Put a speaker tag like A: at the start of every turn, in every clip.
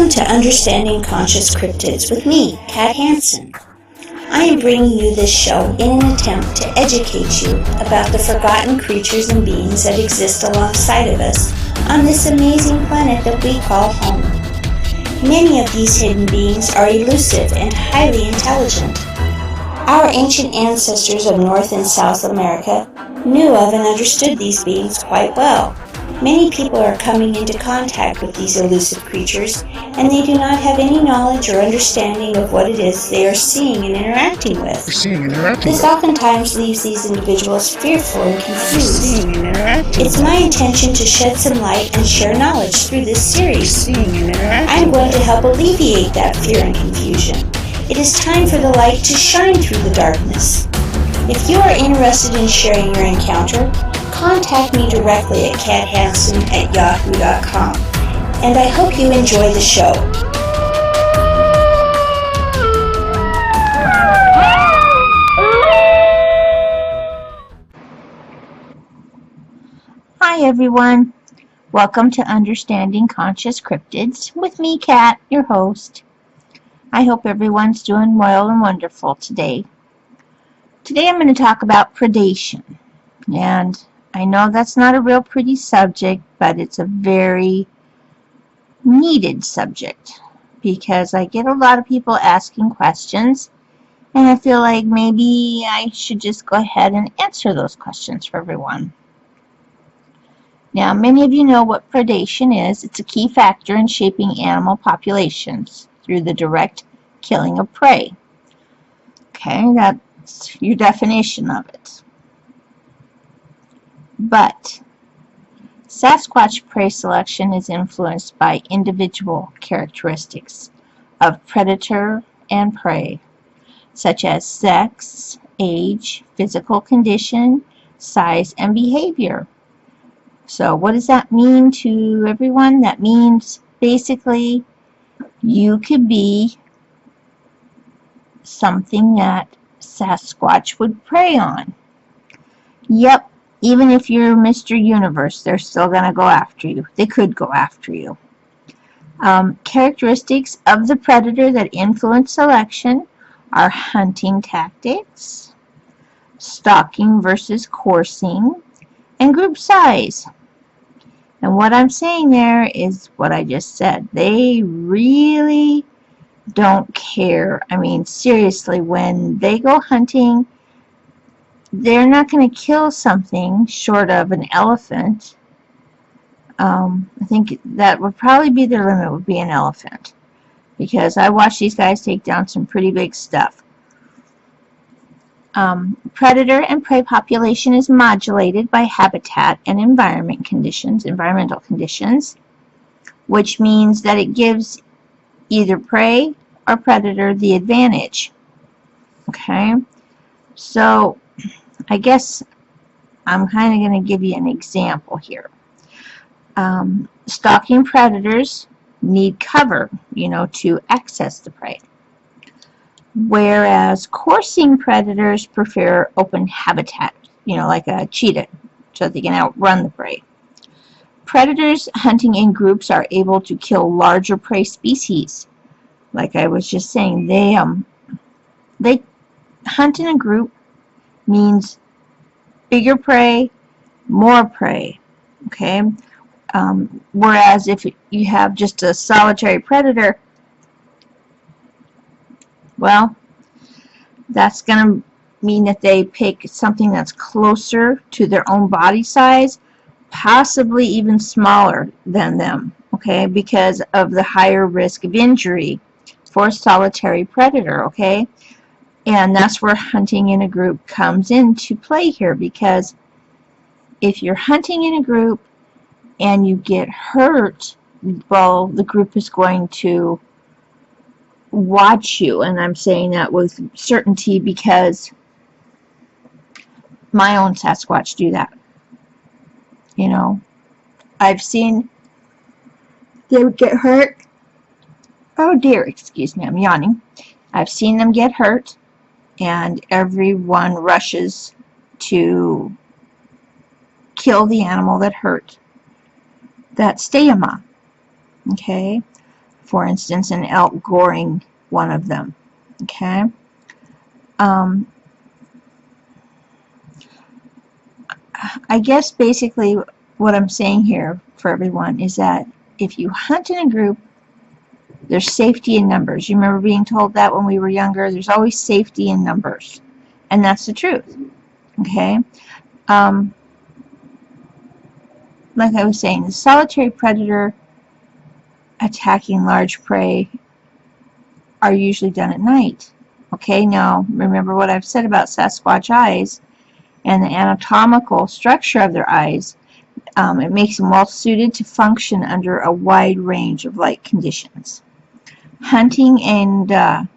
A: Welcome to Understanding Conscious Cryptids with me, Khat Hansen. I am bringing you this show in an attempt to educate you about the forgotten creatures and beings that exist alongside of us on this amazing planet that we call home. Many of these hidden beings are elusive and highly intelligent. Our ancient ancestors of North and South America knew of and understood these beings quite well. Many people are coming into contact with these elusive creatures, and they do not have any knowledge or understanding of what it is they are seeing and interacting with. This oftentimes leaves these individuals fearful and confused. It's my intention to shed some light and share knowledge through this series. I'm going to help alleviate that fear and confusion. It is time for the light to shine through the darkness. If you are interested in sharing your encounter, contact me directly at khathansen@yahoo.com, and I hope you enjoy the show.
B: Hi everyone, welcome to Understanding Conscious Cryptids with me, Kat, your host. I hope everyone's doing well and wonderful today. Today I'm going to talk about predation, and I know that's not a real pretty subject, but it's a very needed subject because I get a lot of people asking questions, and I feel like maybe I should just go ahead and answer those questions for everyone. Now, many of you know what predation is. It's a key factor in shaping animal populations through the direct killing of prey. Okay, that's your definition of it. But Sasquatch prey selection is influenced by individual characteristics of predator and prey, such as sex, age, physical condition, size, and behavior. So what does that mean to everyone? That means basically you could be something that Sasquatch would prey on. Yep. Even if you're Mr. Universe, they're still going to go after you. They could go after you. Characteristics of the predator that influence selection are hunting tactics, stalking versus coursing, and group size. And what I'm saying there is what I just said. They really don't care. I mean, seriously, when they go hunting, they're not going to kill something short of an elephant. I think that would probably be their limit, would be an elephant. Because I watch these guys take down some pretty big stuff. Predator and prey population is modulated by habitat and environmental conditions, which means that it gives either prey or predator the advantage. Okay? So I guess I'm kind of going to give you an example here. Stalking predators need cover, to access the prey. Whereas coursing predators prefer open habitat, like a cheetah, so they can outrun the prey. Predators hunting in groups are able to kill larger prey species. Like I was just saying, they hunt in a group means bigger prey, more prey, okay? Whereas if you have just a solitary predator, well, that's going to mean that they pick something that's closer to their own body size, possibly even smaller than them, okay, because of the higher risk of injury for a solitary predator, okay? And that's where hunting in a group comes into play here, because if you're hunting in a group and you get hurt, well, the group is going to watch you. And I'm saying that with certainty because my own Sasquatch do that. I've seen them get hurt. Oh dear, excuse me, I'm yawning. I've seen them get hurt, and everyone rushes to kill the animal that hurt. That's stayama. Okay? for instance, an elk goring one of them. Okay. I guess basically what I'm saying here for everyone is that if you hunt in a group, there's safety in numbers. You remember being told that when we were younger? There's always safety in numbers. And that's the truth. Okay? Like I was saying, the solitary predator attacking large prey are usually done at night. Okay, now remember what I've said about Sasquatch eyes and the anatomical structure of their eyes. It makes them well suited to function under a wide range of light conditions. Hunting and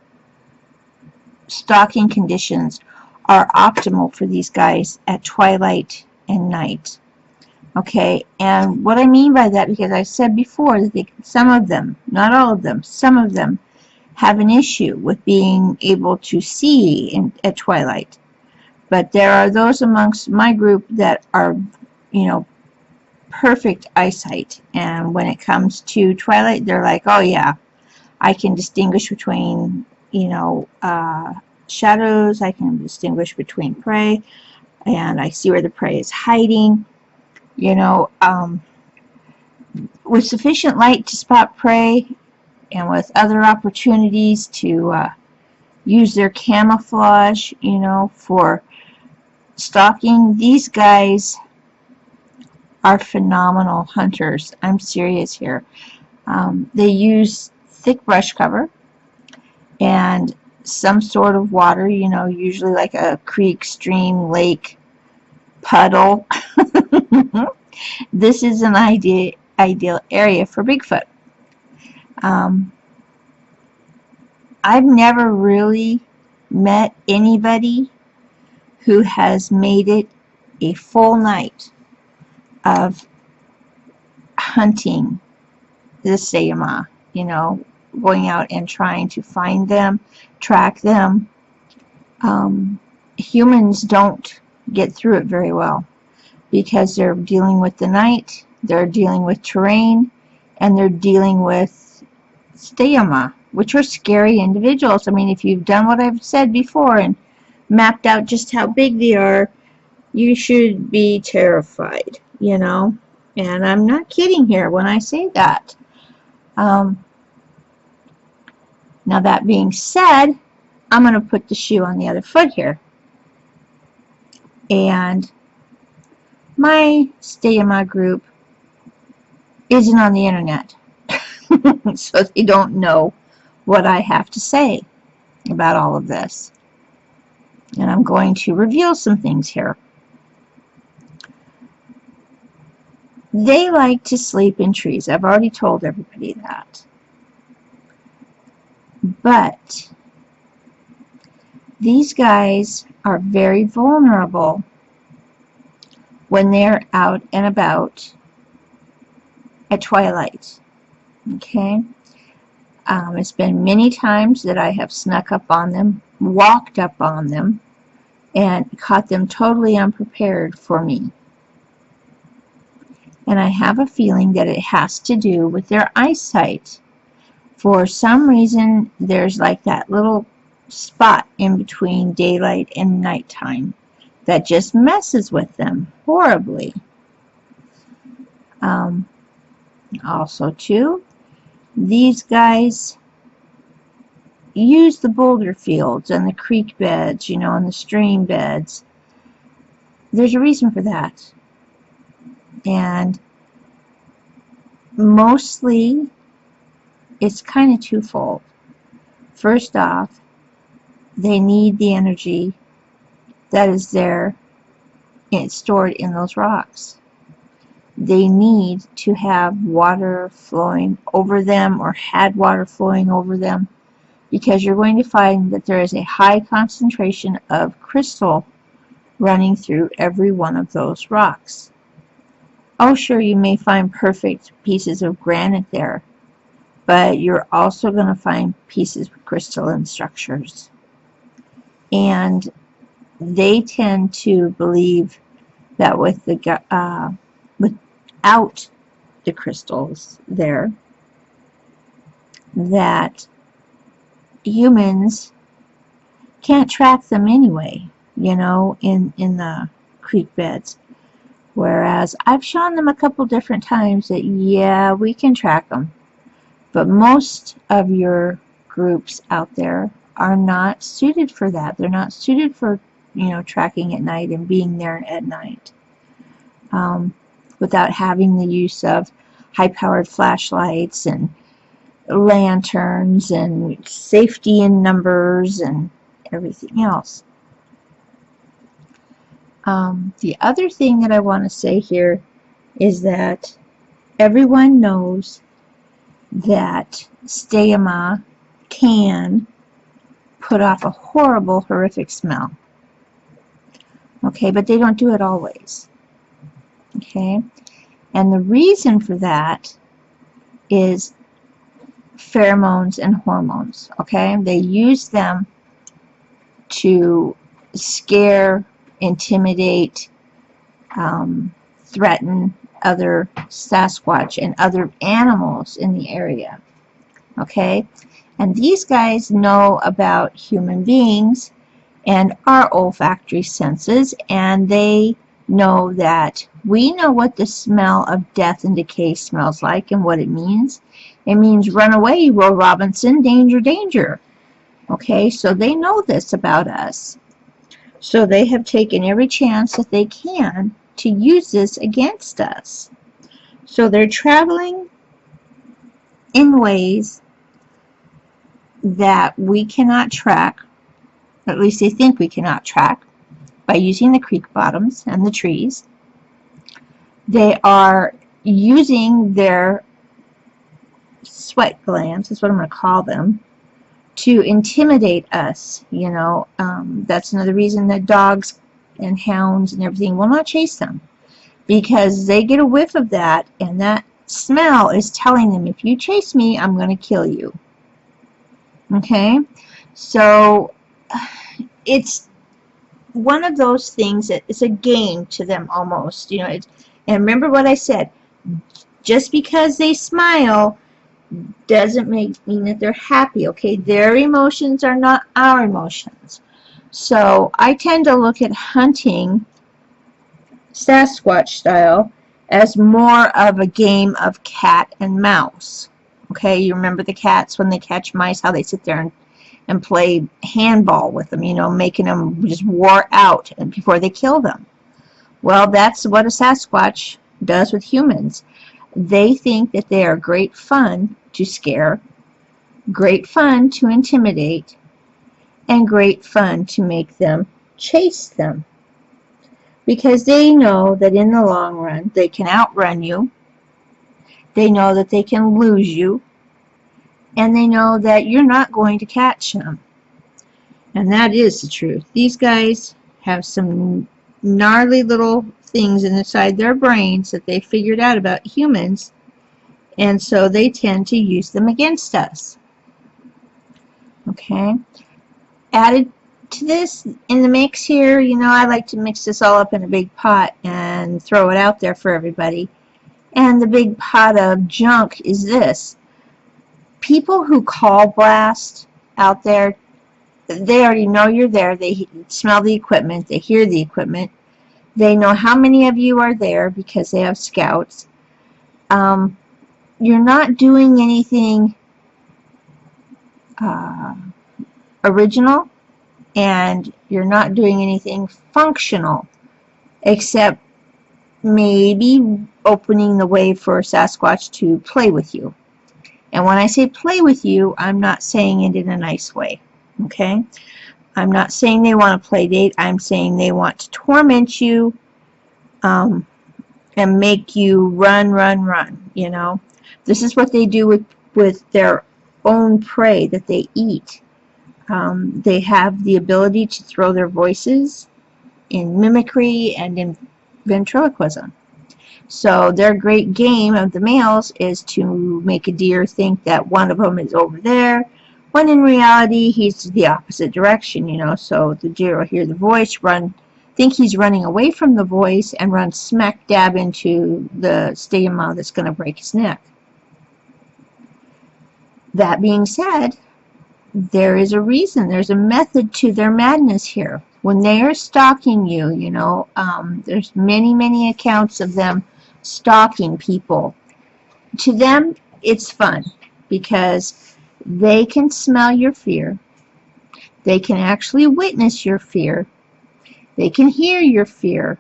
B: stalking conditions are optimal for these guys at twilight and night. Okay, and what I mean by that, because I said before that some of them, not all of them, some of them have an issue with being able to see at twilight. But there are those amongst my group that are, perfect eyesight. And when it comes to twilight, they're like, oh yeah, I can distinguish between, shadows. I can distinguish between prey. And I see where the prey is hiding. With sufficient light to spot prey and with other opportunities to use their camouflage, for stalking, these guys are phenomenal hunters. I'm serious here. They use thick brush cover and some sort of water, usually like a creek, stream, lake, puddle. This is an ideal area for Bigfoot. I've never really met anybody who has made it a full night of hunting the Sayama, going out and trying to find them, track them. Humans don't get through it very well because they're dealing with the night, they're dealing with terrain, and they're dealing with Sayama, which are scary individuals. I mean, if you've done what I've said before and mapped out just how big they are, you should be terrified, and I'm not kidding here when I say that. Now that being said, I'm going to put the shoe on the other foot here. And my Sayama group isn't on the internet. So they don't know what I have to say about all of this. And I'm going to reveal some things here. They like to sleep in trees. I've already told everybody that. But these guys are very vulnerable when they're out and about at twilight. Okay? It's been many times that I have snuck up on them, walked up on them, and caught them totally unprepared for me. And I have a feeling that it has to do with their eyesight. For some reason, there's like that little spot in between daylight and nighttime that just messes with them horribly. Also, too, these guys use the boulder fields and the creek beds, and the stream beds. There's a reason for that. And mostly, it's kind of twofold. First off, they need the energy that is there stored in those rocks. They need to have water flowing over them or had water flowing over them, because you're going to find that there is a high concentration of crystal running through every one of those rocks. Oh, sure, you may find perfect pieces of granite there, but you're also going to find pieces of crystalline structures. And they tend to believe that without the crystals there, that humans can't track them anyway, you know, in the creek beds. Whereas I've shown them a couple different times that, yeah, we can track them. But most of your groups out there are not suited for that. They're not suited for, you know, tracking at night and being there at night without having the use of high-powered flashlights and lanterns and safety in numbers and everything else. The other thing that I want to say here is that everyone knows that stema can put off a horrible, horrific smell. Okay, but they don't do it always. Okay, and the reason for that is pheromones and hormones. Okay, they use them to scare, intimidate, threaten other Sasquatch and other animals in the area. Okay, and these guys know about human beings and our olfactory senses, and they know that we know what the smell of death and decay smells like and what it means. It means run away, Will Robinson, danger, danger. Okay, so they know this about us. So they have taken every chance that they can to use this against us. So they're traveling in ways that we cannot track, at least they think we cannot track, by using the creek bottoms and the trees. They are using their sweat glands, that's what I'm going to call them, to intimidate us. You know, that's another reason that dogs and hounds and everything will not chase them, because they get a whiff of that, and that smell is telling them, if you chase me, I'm going to kill you. Okay, so it's one of those things that it's a game to them almost, you know. And remember what I said, just because they smile doesn't mean that they're happy. Okay, their emotions are not our emotions. So I tend to look at hunting Sasquatch style as more of a game of cat and mouse. Okay, you remember the cats when they catch mice, how they sit there and play handball with them, you know, making them just wore out before they kill them. Well, that's what a Sasquatch does with humans. They think that they are great fun to scare, great fun to intimidate, and great fun to make them chase them. Because they know that in the long run, they can outrun you, they know that they can lose you, and they know that you're not going to catch them. And that is the truth. These guys have some gnarly little things inside their brains that they figured out about humans, and so they tend to use them against us. Okay? Added to this in the mix here, you know, I like to mix this all up in a big pot and throw it out there for everybody. And the big pot of junk is this. People who call blast out there, they already know you're there. They smell the equipment. They hear the equipment. They know how many of you are there because they have scouts. You're not doing anything original, and you're not doing anything functional, except maybe opening the way for Sasquatch to play with you. And when I say play with you, I'm not saying it in a nice way. Okay? I'm not saying they want to play date. I'm saying they want to torment you and make you run, you know. This is what they do with their own prey that they eat. They have the ability to throw their voices in mimicry and in ventriloquism. So their great game of the males is to make a deer think that one of them is over there, when in reality he's the opposite direction, you know. So the deer will hear the voice, think he's running away from the voice, and run smack dab into the stemma that's going to break his neck. That being said, there is a reason, there's a method to their madness here. When they are stalking you, there's many accounts of them stalking people. To them, it's fun because they can smell your fear. They can actually witness your fear. They can hear your fear.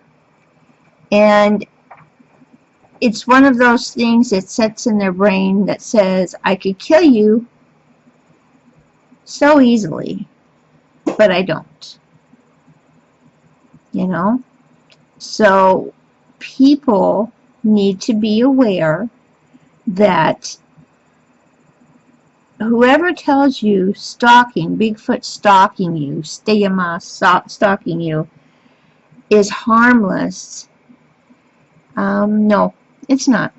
B: And it's one of those things that sets in their brain that says, I could kill you so easily, but I don't. So people need to be aware that whoever tells you stalking, Bigfoot stalking you, Steyama stalking you, is harmless. No, it's not.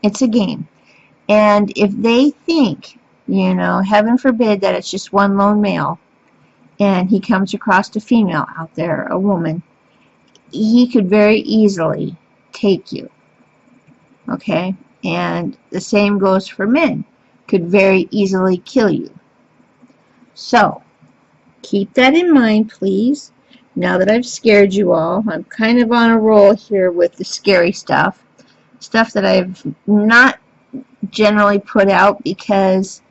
B: It's a game. And if they think, heaven forbid that it's just one lone male, and he comes across a female out there, a woman, he could very easily take you. Okay? And the same goes for men. Could very easily kill you. So, keep that in mind, please. Now that I've scared you all, I'm kind of on a roll here with the scary stuff. Stuff that I've not generally put out because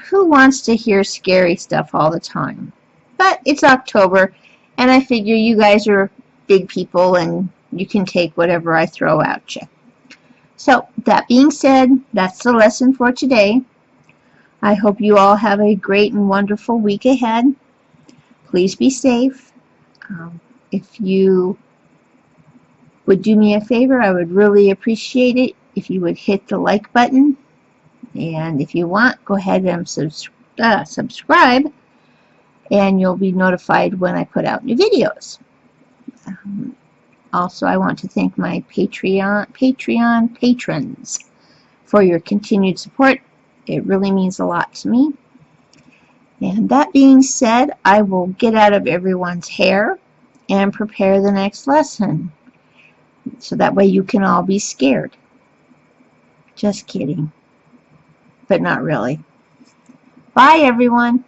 B: who wants to hear scary stuff all the time? But it's October, and I figure you guys are big people and you can take whatever I throw at you. So, that being said, that's the lesson for today. I hope you all have a great and wonderful week ahead. Please be safe. If you would do me a favor, I would really appreciate it if you would hit the like button. And if you want, go ahead and subscribe, and you'll be notified when I put out new videos. Also, I want to thank my Patreon patrons for your continued support. It really means a lot to me. And that being said, I will get out of everyone's hair and prepare the next lesson. So that way you can all be scared. Just kidding. But not really. Bye, everyone.